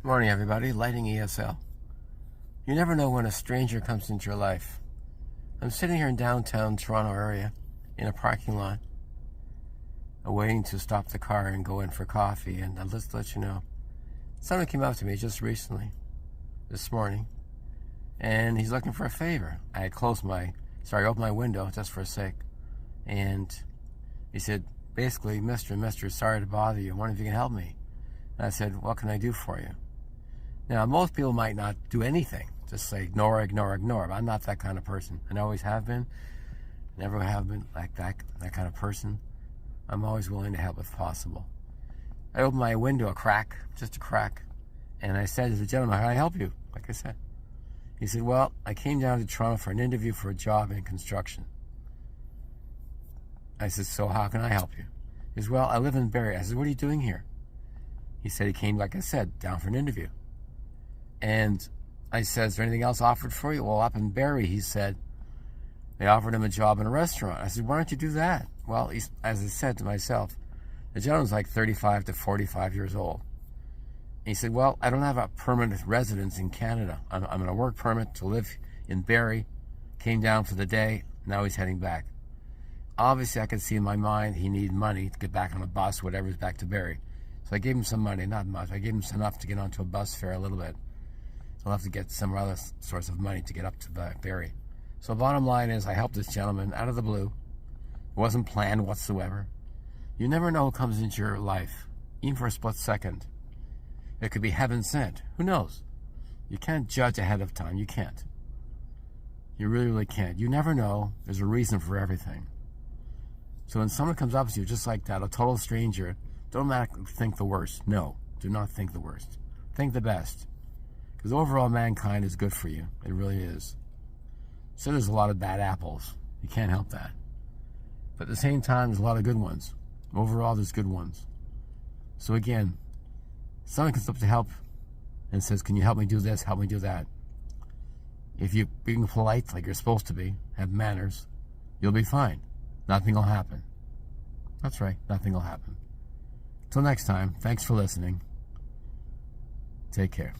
Morning, everybody. Lighting ESL. You never know when a stranger comes into your life. I'm sitting here in downtown Toronto area in a parking lot, waiting to stop the car and go in for coffee. And I'll just let you know, someone came up to me just recently, this morning, and he's looking for a favor. I had opened my window just for a sec, and he said, basically, Mr. Sorry to bother you. I wonder if you can help me. And I said, what can I do for you? Now, most people might not do anything. Just say, ignore. But I'm not that kind of person. I always have been. Never have been like that kind of person. I'm always willing to help if possible. I opened my window just a crack. And I said to the gentleman, how can I help you? Like I said. He said, well, I came down to Toronto for an interview for a job in construction. I said, so how can I help you? He said, well, I live in Barrie. I said, what are you doing here? He said he came, like I said, down for an interview. And I said, is there anything else offered for you? Well, up in Barrie, he said, they offered him a job in a restaurant. I said, why don't you do that? Well, as I said to myself, the gentleman's like 35 to 45 years old. And he said, well, I don't have a permanent residence in Canada. I'm on a work permit to live in Barrie. Came down for the day. Now he's heading back. Obviously, I could see in my mind he needed money to get back on a bus, whatever's back to Barrie. So I gave him some money, not much. I gave him enough to get onto a bus fare a little bit. He'll have to get some other source of money to get up to Barrie. So bottom line is, I helped this gentleman out of the blue. It wasn't planned whatsoever. You never know who comes into your life, even for a split second. It could be heaven sent. Who knows? You can't judge ahead of time. You can't. You really can't. You never know. There's a reason for everything. So when someone comes up to you just like that, a total stranger, don't automatically think the worst. No, do not think the worst. Think the best. Because overall, mankind is good for you. It really is. So there's a lot of bad apples. You can't help that. But at the same time, there's a lot of good ones. Overall, there's good ones. So again, someone comes up to help and says, can you help me do this, help me do that? If you're being polite like you're supposed to be, have manners, you'll be fine. Nothing will happen. That's right, nothing will happen. Till next time, thanks for listening. Take care.